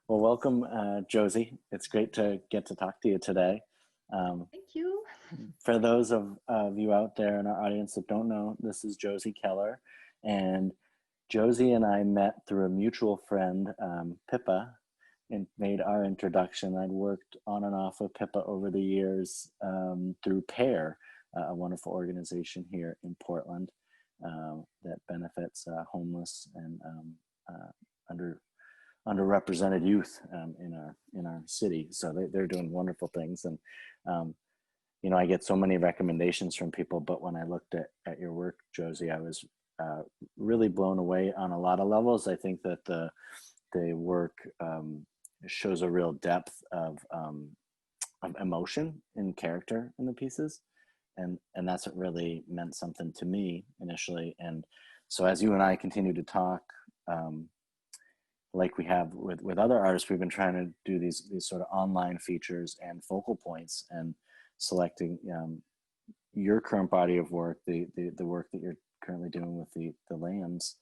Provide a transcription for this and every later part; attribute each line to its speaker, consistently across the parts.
Speaker 1: Well, welcome, Josie. It's great to get to talk to you today.
Speaker 2: Thank you.
Speaker 1: For those of you out there in our audience that don't know, this is Josie Keller. And Josie and I met through a mutual friend, Pippa, and made our introduction. I'd worked on and off with Pippa over the years through PAIR, a wonderful organization here in Portland that benefits homeless and underrepresented youth in our city. So they're doing wonderful things. And you know, I get so many recommendations from people, but when I looked at your work, Josie, I was really blown away on a lot of levels. I think that the work shows a real depth of emotion and character in the pieces. And that's what really meant something to me initially. And so as you and I continue to talk, like we have with other artists, we've been trying to do these sort of online features and focal points, and selecting your current body of work, the work that you're currently doing with the lambs.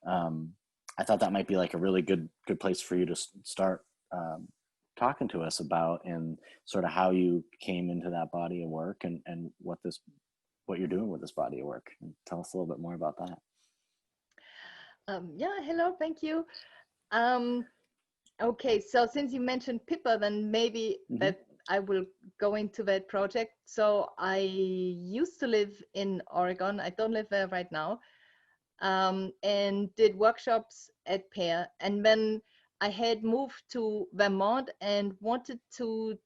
Speaker 1: I thought that might be like a really good place for you to start talking to us about, and sort of how you came into that body of work, and what you're doing with this body of work. And tell us a little bit more about that.
Speaker 2: Yeah, hello, thank you. Okay, so since you mentioned Pippa, then maybe that I will go into that project. So I used to live in Oregon. I don't live there right now, and did workshops at PAIR. And then I had moved to Vermont and wanted to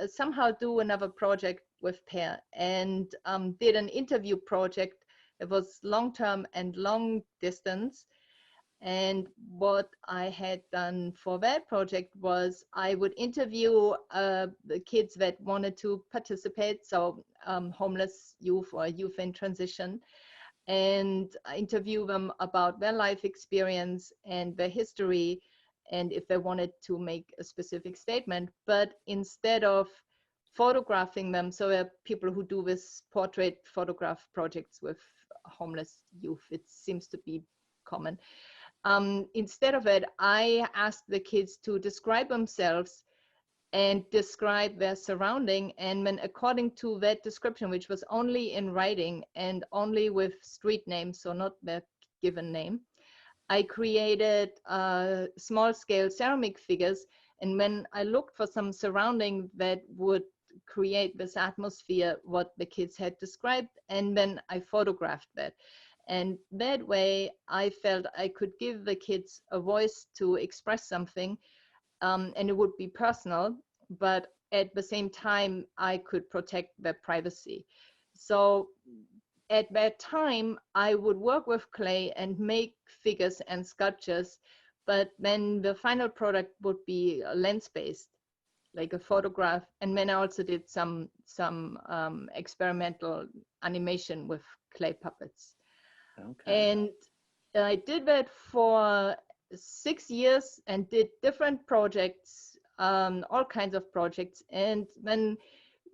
Speaker 2: somehow do another project with PAIR, and did an interview project. It was long-term and long distance. And what I had done for that project was I would interview the kids that wanted to participate, so homeless youth or youth in transition, and interview them about their life experience and their history, and if they wanted to make a specific statement. But instead of photographing them, so there are people who do this portrait photograph projects with homeless youth, it seems to be common. Instead of it, I asked the kids to describe themselves and describe their surrounding. And then according to that description, which was only in writing and only with street names, so not their given name, I created small scale ceramic figures. And when I looked for some surrounding that would create this atmosphere, what the kids had described, and then I photographed that. And that way I felt I could give the kids a voice to express something, and it would be personal, but at the same time I could protect their privacy. So at that time I would work with clay and make figures and sculptures, but then the final product would be lens-based, like a photograph. And then I also did some experimental animation with clay puppets. Okay. And I did that for 6 years and did different projects, all kinds of projects, and then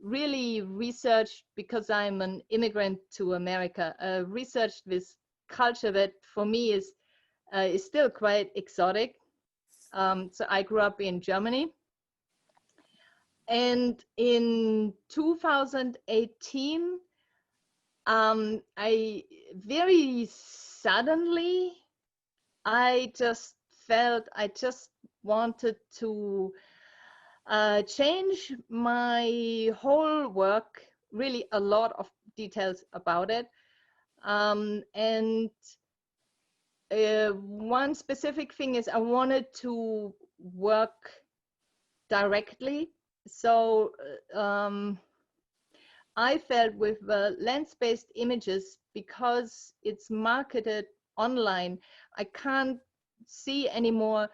Speaker 2: really researched, because I'm an immigrant to America, researched this culture that for me is still quite exotic. So I grew up in Germany. And in 2018, I very suddenly, I just felt I just wanted to change my whole work, really a lot of details about it. And one specific thing is I wanted to work directly. So I felt with the lens-based images, because it's marketed online, I can't see anymore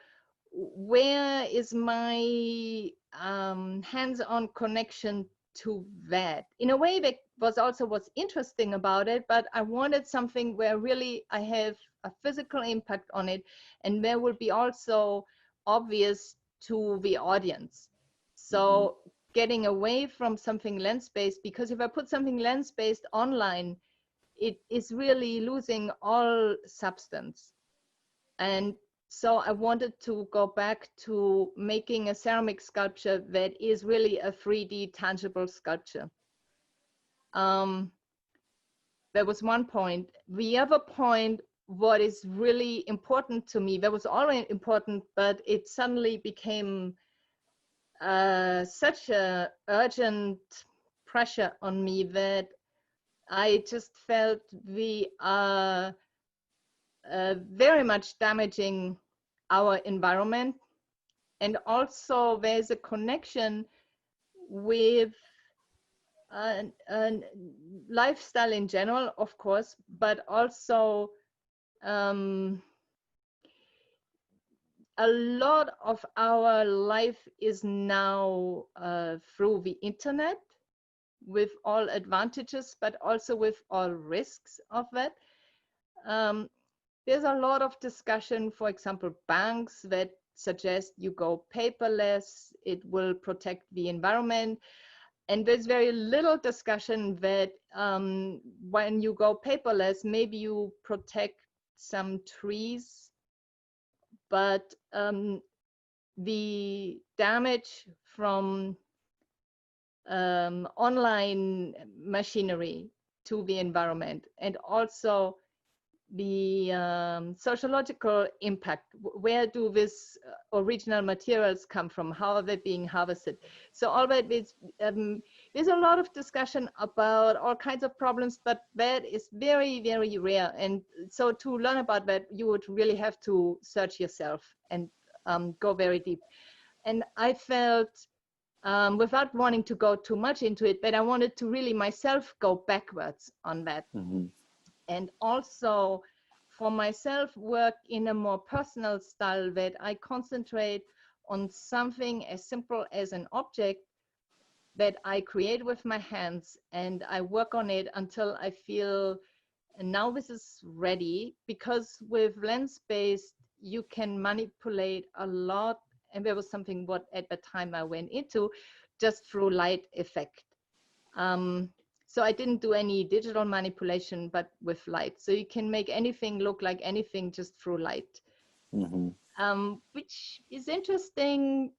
Speaker 2: where is my hands-on connection to that. In a way, that was also what's interesting about it, but I wanted something where really I have a physical impact on it, and there will be also obvious to the audience. So getting away from something lens-based, because if I put something lens-based online, it is really losing all substance. And So I wanted to go back to making a ceramic sculpture that is really a 3D tangible sculpture. That was one point. The other point, what is really important to me, that was already important, but it suddenly became such a urgent pressure on me that I just felt we are very much damaging our environment. And also there's a connection with lifestyle in general, of course, but also a lot of our life is now through the internet, with all advantages, but also with all risks of that. There's a lot of discussion, for example, banks that suggest you go paperless, it will protect the environment. And there's very little discussion that when you go paperless, maybe you protect some trees, but the damage from online machinery to the environment, and also the sociological impact. Where do these original materials come from? How are they being harvested? So all that is, there's a lot of discussion about all kinds of problems, but that is very, very rare. And so to learn about that, you would really have to search yourself and go very deep. And I felt, without wanting to go too much into it, but I wanted to really myself go backwards on that. Mm-hmm. And also for myself work in a more personal style, that I concentrate on something as simple as an object that I create with my hands, and I work on it until I feel now this is ready. Because with lens-based, you can manipulate a lot, and there was something what at the time I went into, just through light effect. So I didn't do any digital manipulation, but with light. So you can make anything look like anything just through light. Mm-hmm. Which is interesting.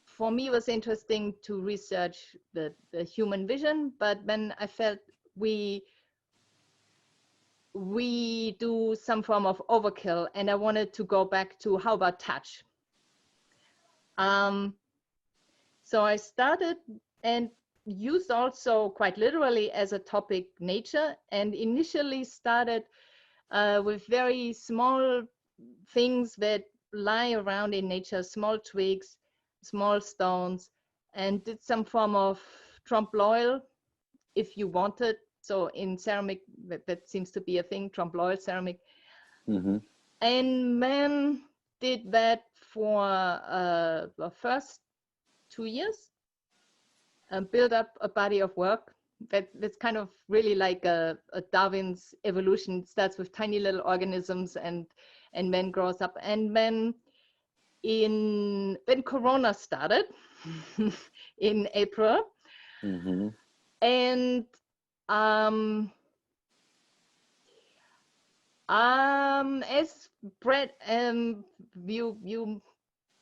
Speaker 2: For me, it was interesting to research the human vision, but then I felt we do some form of overkill, and I wanted to go back to how about touch. So I started and used also quite literally as a topic nature, and initially started with very small things that lie around in nature, small twigs, small stones, and did some form of trompe-l'oeil if you wanted. So in ceramic, that seems to be a thing, trompe-l'oeil ceramic. Mm-hmm. And then did that for the first 2 years. Build up a body of work that's kind of really like a Darwin's evolution. It starts with tiny little organisms and then grows up. And then when Corona started in April, mm-hmm. and as Brett, you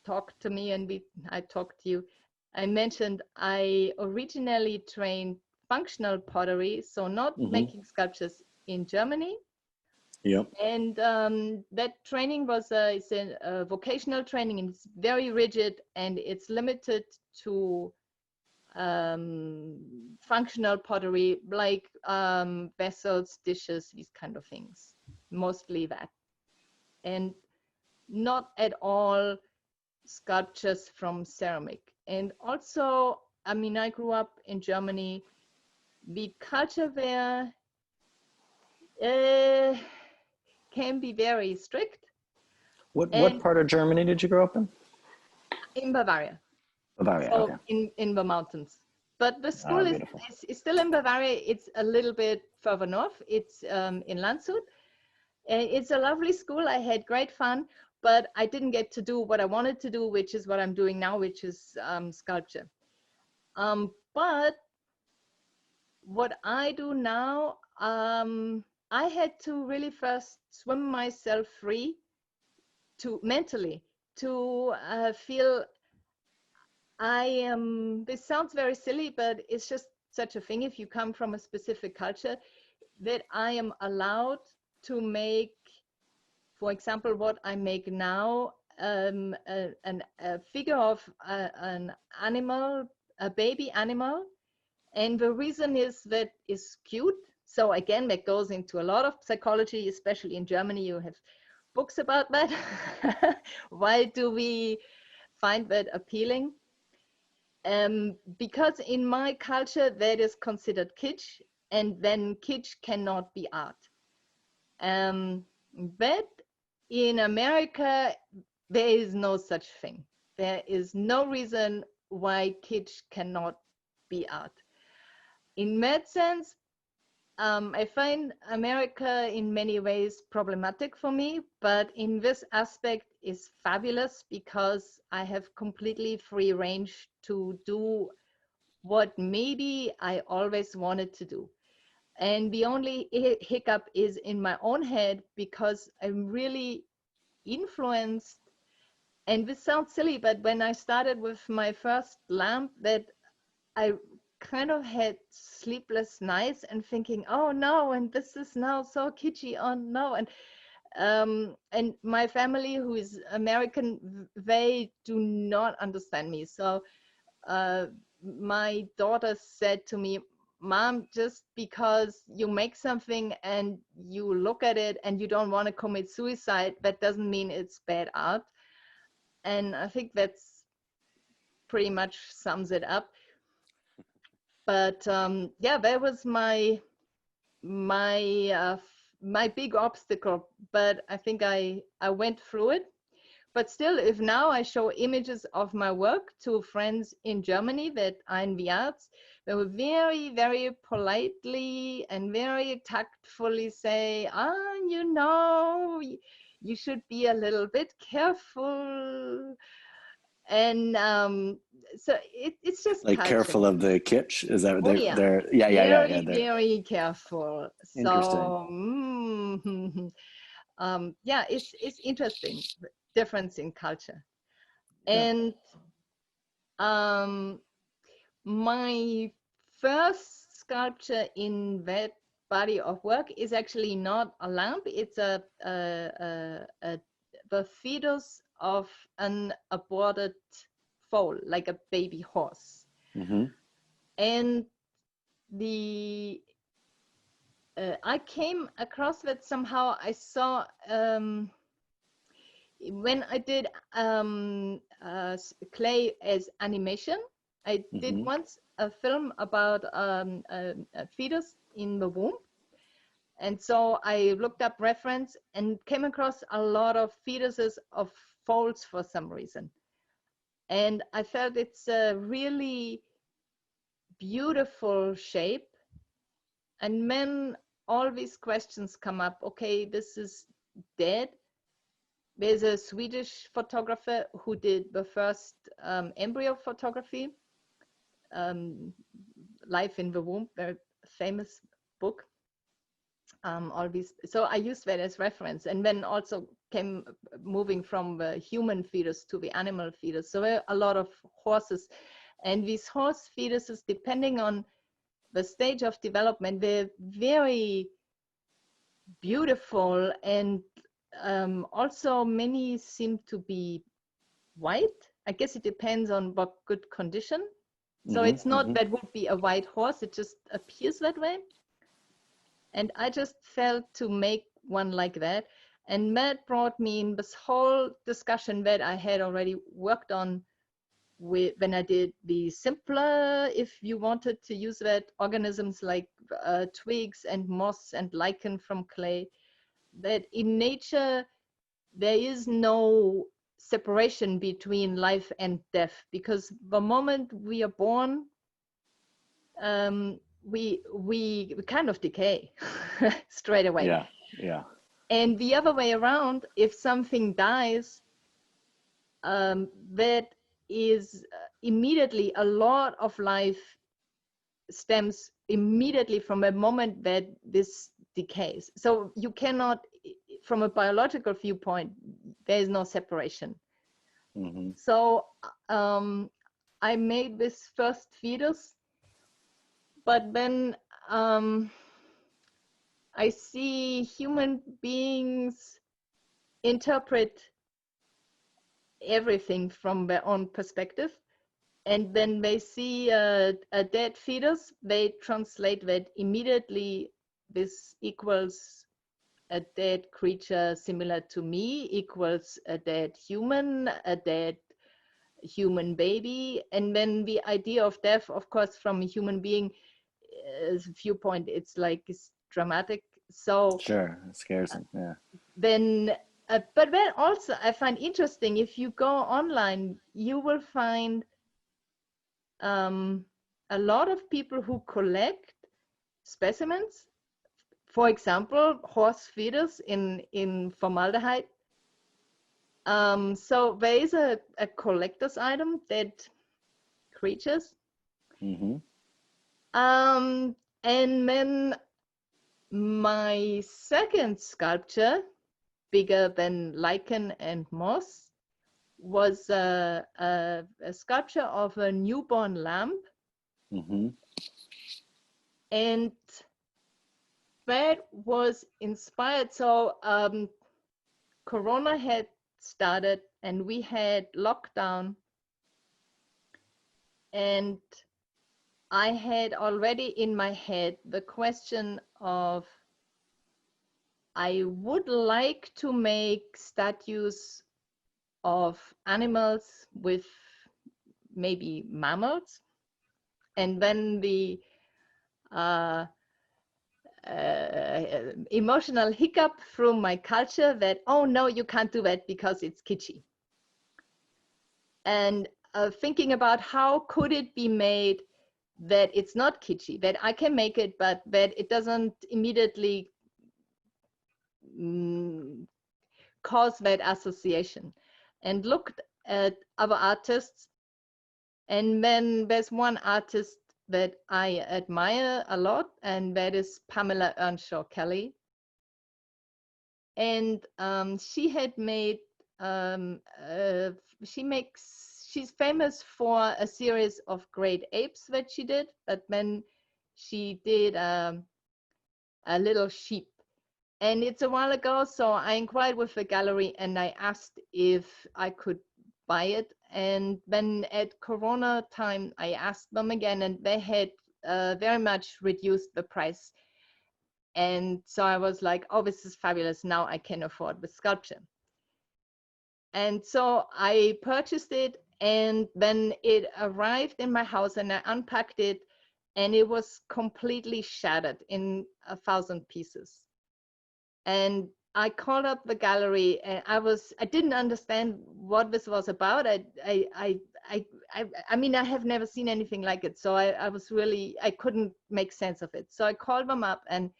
Speaker 2: talked to me and I talked to you. I mentioned I originally trained functional pottery, so not mm-hmm. making sculptures in Germany. Yep. And that training was it's a vocational training, and it's very rigid, and it's limited to functional pottery, like vessels, dishes, these kind of things, mostly that, and not at all sculptures from ceramic. And also, I mean, I grew up in Germany. The culture there can be very strict.
Speaker 1: What part of Germany did you grow up in?
Speaker 2: In Bavaria.
Speaker 1: Bavaria,
Speaker 2: so
Speaker 1: okay.
Speaker 2: In the mountains. But the school is still in Bavaria. It's a little bit further north. It's in Landshut. It's a lovely school. I had great fun. But I didn't get to do what I wanted to do, which is what I'm doing now, which is sculpture. But what I do now, I had to really first swim myself free to mentally to feel I am, this sounds very silly, but it's just such a thing if you come from a specific culture, that I am allowed to make, for example, what I make now, a figure of an animal, a baby animal. And the reason is that it's cute. So again, that goes into a lot of psychology, especially in Germany, you have books about that. Why do we find that appealing? Because in my culture, that is considered kitsch, and then kitsch cannot be art. But in America, there is no such thing. There is no reason why kitsch cannot be art. In that sense, I find America in many ways problematic for me, but in this aspect is fabulous because I have completely free range to do what maybe I always wanted to do. And the only hiccup is in my own head because I'm really influenced. And this sounds silly, but when I started with my first lamp, that I kind of had sleepless nights and thinking, oh no, and this is now so kitschy, oh no. And my family, who is American, they do not understand me. So my daughter said to me, Mom, just because you make something and you look at it and you don't want to commit suicide, that doesn't mean it's bad art. And I think that's pretty much sums it up. But yeah, that was my big obstacle. But I think I went through it. But still, if now I show images of my work to friends in Germany that are in the arts, they will very, very politely and very tactfully say, you know, you should be a little bit careful. And so it's just
Speaker 1: like
Speaker 2: culture.
Speaker 1: Careful of the kitsch. Is that
Speaker 2: Oh, yeah.
Speaker 1: they're
Speaker 2: Very, very careful.
Speaker 1: Interesting.
Speaker 2: So yeah, it's interesting, difference in culture.
Speaker 1: Yeah.
Speaker 2: And my first sculpture in that body of work is actually not a lamp. It's the fetus of an aborted foal, like a baby horse.
Speaker 1: Mm-hmm.
Speaker 2: And I came across that somehow. I saw when I did clay as animation. I did once a film about a fetus in the womb. And so I looked up reference and came across a lot of fetuses of foals for some reason. And I felt it's a really beautiful shape. And then all these questions come up. Okay, this is dead. There's a Swedish photographer who did the first embryo photography, Life in the Womb, very famous book. All these, so I used that as reference, and then also came moving from the human fetus to the animal fetus. So there are a lot of horses, and these horse fetuses, depending on the stage of development, they're very beautiful, and also many seem to be white. I guess it depends on what good condition. So it's not that would be a white horse, it just appears that way. And I just felt to make one like that. And that brought me in this whole discussion that I had already worked on when I did the simpler, if you wanted to use that, organisms like twigs and moss and lichen from clay, that in nature there is no separation between life and death, because the moment we are born, we kind of decay straight away.
Speaker 1: Yeah.
Speaker 2: And the other way around, if something dies, that is immediately, a lot of life stems immediately from a moment that this decays. So you cannot, from a biological viewpoint, there is no separation.
Speaker 1: Mm-hmm.
Speaker 2: So I made this first fetus, but then I see human beings interpret everything from their own perspective. And when they see a dead fetus, they translate that immediately. This equals a dead creature similar to me, equals a dead human, a dead human baby. And then the idea of death, of course, from a human being viewpoint, it's like it's dramatic. So
Speaker 1: Sure, it scares them. Yeah.
Speaker 2: Then, but then also I find interesting, if you go online, you will find a lot of people who collect specimens, for example, horse feeders in formaldehyde. So there is a collector's item, dead creatures.
Speaker 1: Mm-hmm.
Speaker 2: And then my second sculpture, bigger than lichen and moss, was a sculpture of a newborn lamb.
Speaker 1: Mm-hmm.
Speaker 2: And that was inspired. So Corona had started and we had lockdown, and I had already in my head the question of, I would like to make statues of animals with maybe mammals. And then the emotional hiccup from my culture that, oh no, you can't do that because it's kitschy. And thinking about how could it be made that it's not kitschy, that I can make it, but that it doesn't immediately cause that association. And looked at other artists. And then there's one artist that I admire a lot, and that is Pamela Earnshaw Kelly. And she had made, she's famous for a series of great apes that she did, but then she did a little sheep. And it's a while ago, so I inquired with the gallery and I asked if I could buy it. And then at Corona time, I asked them again, and they had very much reduced the price. And so I was like, oh, this is fabulous. Now I can afford the sculpture. And so I purchased it, and then it arrived in my house and I unpacked it, and it was completely shattered in 1,000 pieces. And I called up the gallery, and I didn't understand what this was about. I mean, I have never seen anything like it. So I couldn't make sense of it. So I called them up, and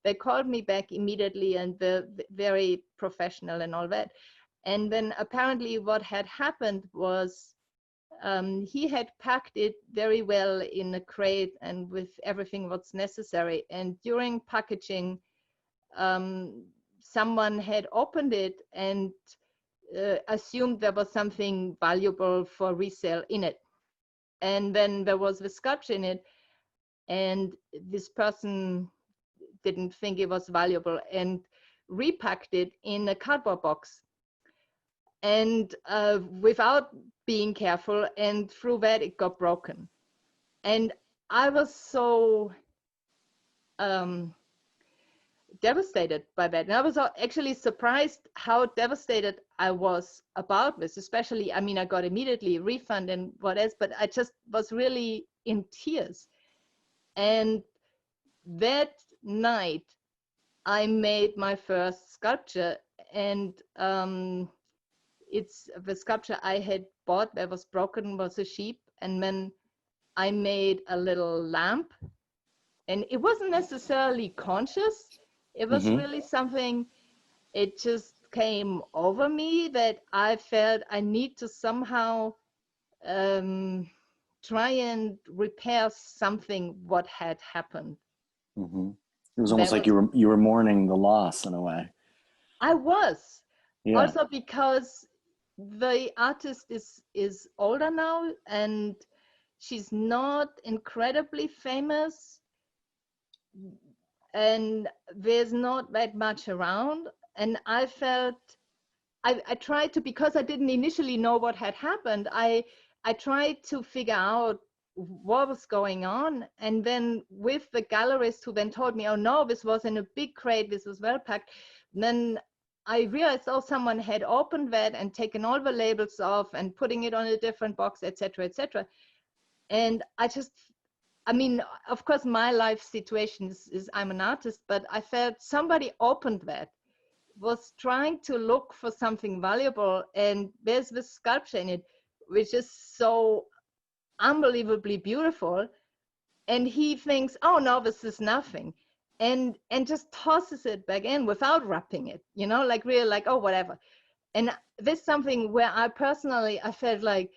Speaker 2: they called me back immediately, and they're very professional and all that. And then apparently what had happened was he had packed it very well in a crate and with everything what's necessary. And during packaging, someone had opened it and assumed there was something valuable for resale in it. And then there was the sculpture in it, and this person didn't think it was valuable and repacked it in a cardboard box, and without being careful, and through that it got broken. And I was so devastated by that. And I was actually surprised how devastated I was about this, especially, I mean, I got immediately a refund and what else, but I just was really in tears. And that night I made my first sculpture, and it's the sculpture I had bought that was broken was a sheep, and then I made a little lamp, and it wasn't necessarily conscious. It was really something, it just came over me that I felt I need to somehow try and repair something what had happened.
Speaker 1: It was almost like you were mourning the loss in a way.
Speaker 2: I was.
Speaker 1: Yeah.
Speaker 2: Also because the artist is older now, and she's not incredibly famous, and there's not that much around. And I felt I tried to, because I didn't initially know what had happened, I tried to figure out what was going on. And then with the gallerist, who then told me, oh no, this was in a big crate, this was well packed, then I realized, oh, someone had opened that and taken all the labels off and putting it on a different box, etc., etc. And I mean, of course, my life situation is I'm an artist, but I felt somebody opened that, was trying to look for something valuable, and there's this sculpture in it, which is so unbelievably beautiful. And he thinks, oh no, this is nothing. And just tosses it back in without wrapping it, you know, like really like, oh, whatever. And this is something where I felt like,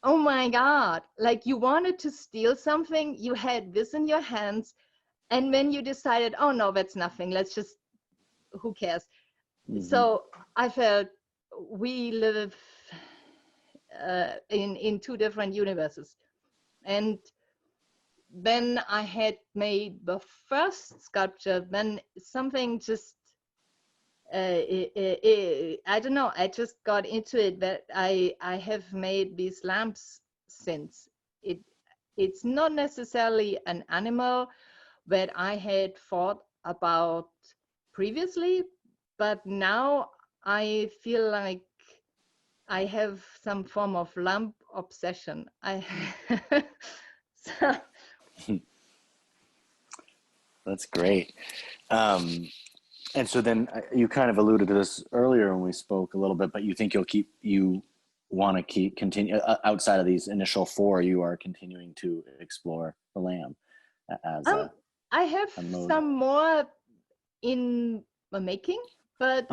Speaker 2: oh my God, like you wanted to steal something, you had this in your hands, and then you decided, oh no, that's nothing, let's just, who cares?
Speaker 1: Mm-hmm.
Speaker 2: So I felt we live in two different universes. And then I had made the first sculpture, then something just, I don't know, I just got into it, that I have made these lamps since. It's not necessarily an animal that I had thought about previously, but now I feel like I have some form of lamp obsession. So,
Speaker 1: That's great. And so then you kind of alluded to this earlier when we spoke a little bit, but you think you want to continue outside of these initial four, you are continuing to explore the lamb as
Speaker 2: I have some more in the making, but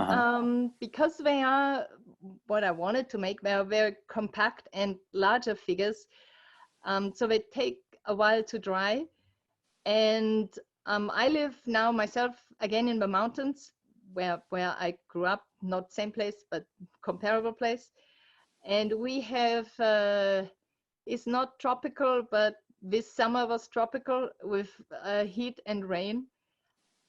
Speaker 2: because they are what I wanted to make, they are very compact and larger figures, so they take a while to dry. And I live now myself again in the mountains, where I grew up, not same place but comparable place. And we have it's not tropical, but this summer was tropical with heat and rain.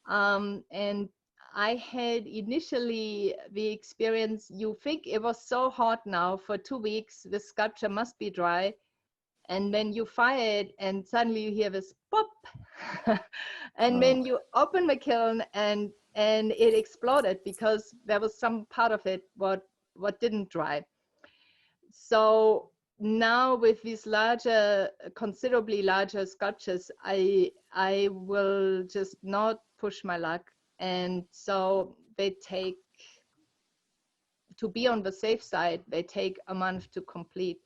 Speaker 2: And I had initially the experience, you think it was so hot now for 2 weeks, the sculpture must be dry. And then you fire it and suddenly you hear this pop. And then you open the kiln and it exploded because there was some part of it what didn't dry. So now with these larger, considerably larger sculptures, I will just not push my luck. And so they take, to be on the safe side, they take a month to complete.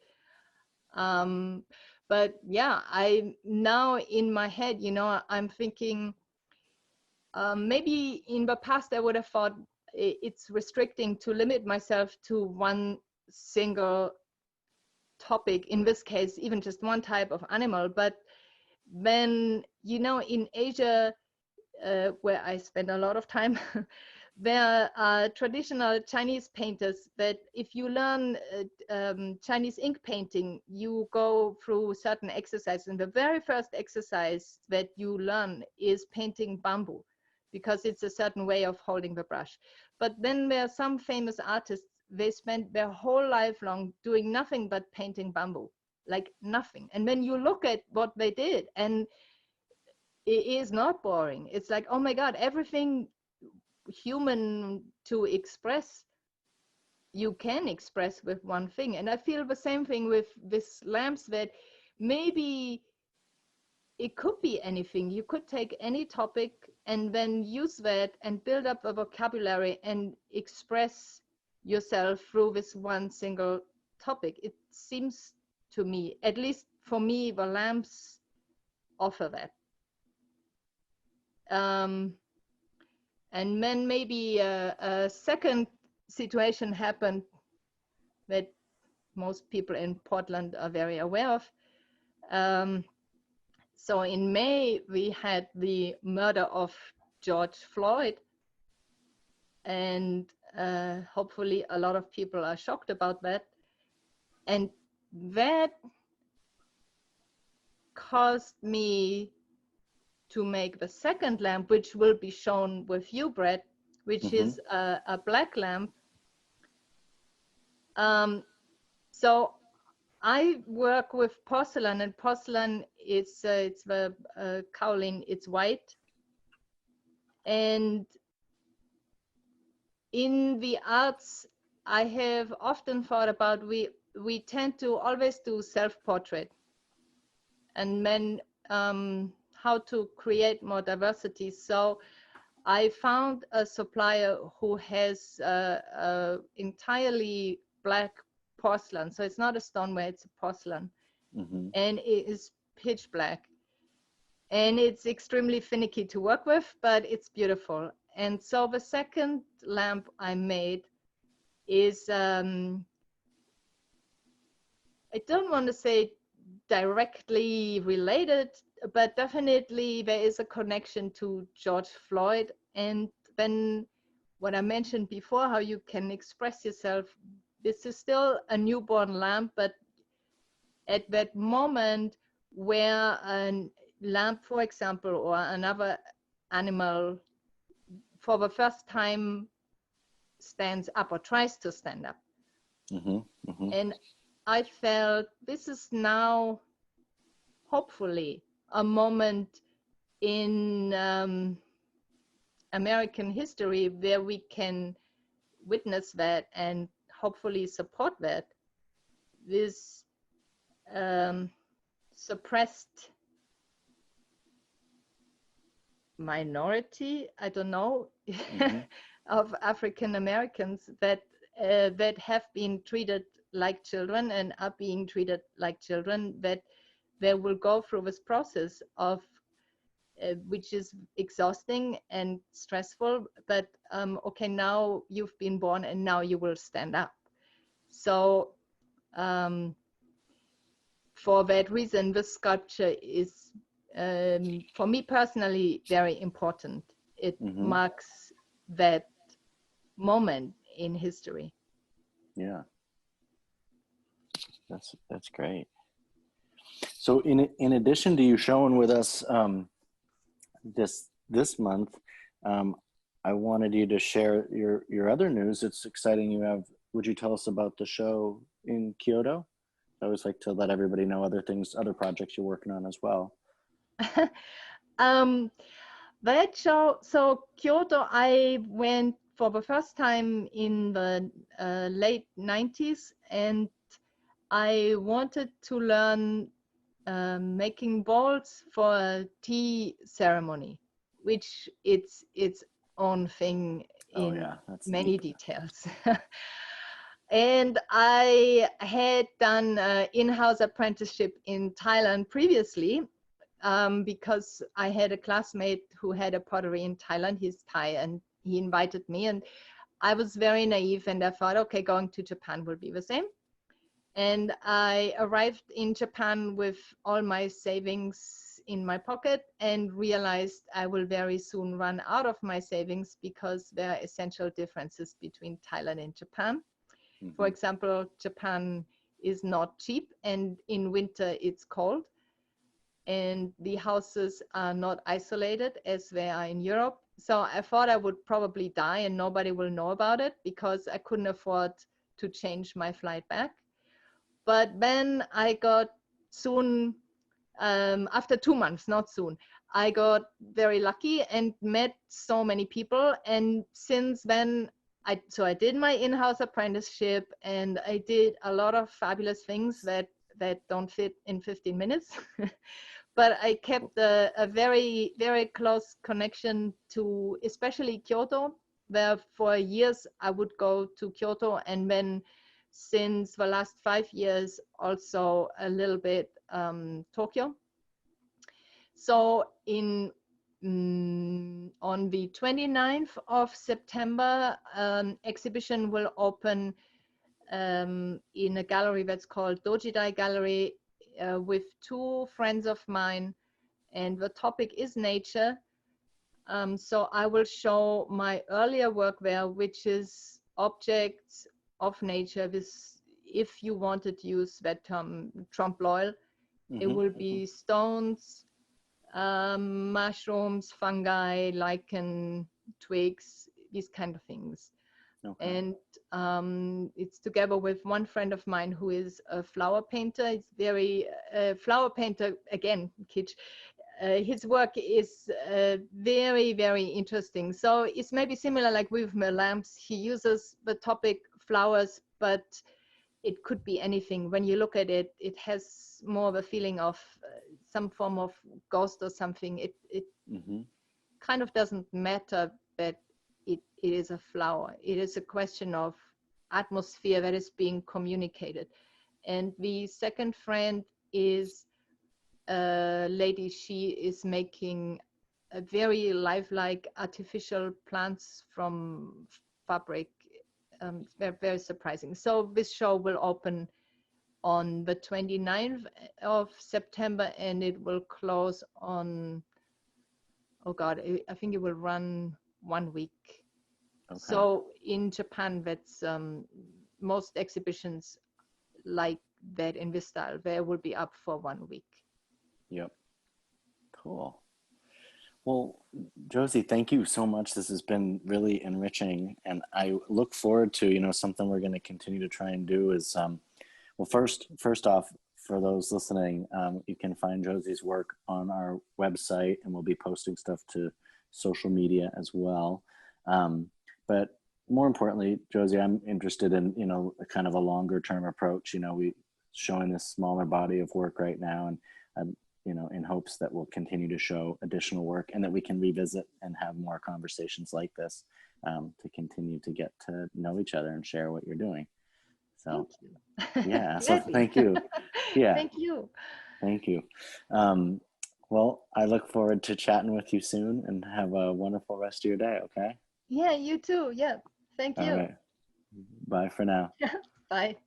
Speaker 2: But yeah, I now in my head, you know, I'm thinking maybe in the past I would have thought it's restricting to limit myself to one single topic, in this case even just one type of animal. But then, you know, in Asia, where I spend a lot of time, there are traditional Chinese painters that if you learn Chinese ink painting, you go through certain exercises. And the very first exercise that you learn is painting bamboo, because it's a certain way of holding the brush. But then there are some famous artists, they spent their whole life long doing nothing but painting bamboo, like nothing. And then you look at what they did, and it is not boring. It's like, oh my God, everything human to express, you can express with one thing. And I feel the same thing with this lamps, that maybe it could be anything. You could take any topic and then use that and build up a vocabulary and express yourself through this one single topic. It seems to me, at least for me, the lamps offer that. And then maybe a second situation happened that most people in Portland are very aware of. So in May, we had the murder of George Floyd. And hopefully a lot of people are shocked about that. And that caused me to make the second lamp, which will be shown with you, Brett, which is a black lamp. So I work with porcelain, and porcelain it's the kaolin, it's white. And in the arts, I have often thought about, we tend to always do self-portrait, and then how to create more diversity. So I found a supplier who has entirely black porcelain. So it's not a stoneware, it's a porcelain. And it is pitch black. And it's extremely finicky to work with, but it's beautiful. And so the second lamp I made is, I don't want to say directly related, but definitely there is a connection to George Floyd. And then what I mentioned before, how you can express yourself, this is still a newborn lamp, but at that moment where a lamp, for example, or another animal for the first time stands up or tries to stand up. And I felt this is now hopefully a moment in American history where we can witness that and hopefully support that. This suppressed minority, I don't know, of African Americans that that have been treated like children and are being treated like children, that they will go through this process of which is exhausting and stressful, but okay, now you've been born and now you will stand up. So for that reason, the sculpture is for me personally very important. It marks that moment in history.
Speaker 1: Yeah, that's great. So in addition to you showing with us this month, I wanted you to share your other news. It's exciting. You have, would you tell us about the show in Kyoto? I always like to let everybody know other things, other projects you're working on as well.
Speaker 2: That show, so Kyoto, I went for the first time in the late 90s, and I wanted to learn making bowls for a tea ceremony, which it's its own thing in many details. And I had done an in-house apprenticeship in Thailand previously, because I had a classmate who had a pottery in Thailand. He's Thai, and he invited me, and I was very naive, and I thought, okay, going to Japan will be the same. And I arrived in Japan with all my savings in my pocket and realized I will very soon run out of my savings, because there are essential differences between Thailand and Japan. For example, Japan is not cheap, and in winter it's cold, and the houses are not isolated as they are in Europe. So I thought I would probably die and nobody will know about it, because I couldn't afford to change my flight back. But then I got soon, after 2 months, not soon, I got very lucky and met so many people. And since then, I did my in-house apprenticeship, and I did a lot of fabulous things that don't fit in 15 minutes. But I kept a very, very close connection to especially Kyoto, where for years I would go to Kyoto, and then since the last 5 years also a little bit Tokyo. So on the 29th of September, exhibition will open in a gallery that's called Dojidai Gallery, with 2 friends of mine, and the topic is nature. So I will show my earlier work there, which is objects of nature. This, if you wanted to use that term, trompe-l'oeil, it will be stones, mushrooms, fungi, lichen, twigs, these kind of things. Okay. And it's together with one friend of mine who is a flower painter. It's very flower painter, again, kitsch. His work is very, very interesting. So it's maybe similar like with my lamps. He uses the topic flowers, but it could be anything. When you look at it, it has more of a feeling of some form of ghost or something. It kind of doesn't matter that it is a flower. It is a question of atmosphere that is being communicated. And the second friend is a lady. She is making a very lifelike artificial plants from fabric. Very, very surprising. So this show will open on the 29th of September and it will close on, oh God, I think it will run 1 week. Okay. So in Japan, that's most exhibitions like that in this style, they will be up for 1 week.
Speaker 1: Yep. Cool. Well, Josie, thank you so much. This has been really enriching, and I look forward to, you know, something we're going to continue to try and do is, well, first off, for those listening, you can find Josie's work on our website, and we'll be posting stuff to social media as well. But more importantly, Josie, I'm interested in, you know, a kind of a longer term approach. You know, we showing this smaller body of work right now, and I'm, you know, in hopes that we'll continue to show additional work and that we can revisit and have more conversations like this to continue to get to know each other and share what you're doing. So, yeah, so thank you. Yeah.
Speaker 2: Thank you.
Speaker 1: Thank you. Well, I look forward to chatting with you soon and have a wonderful rest of your day, okay?
Speaker 2: Yeah, you too. Yeah, thank you.
Speaker 1: All right. Bye for now.
Speaker 2: Bye.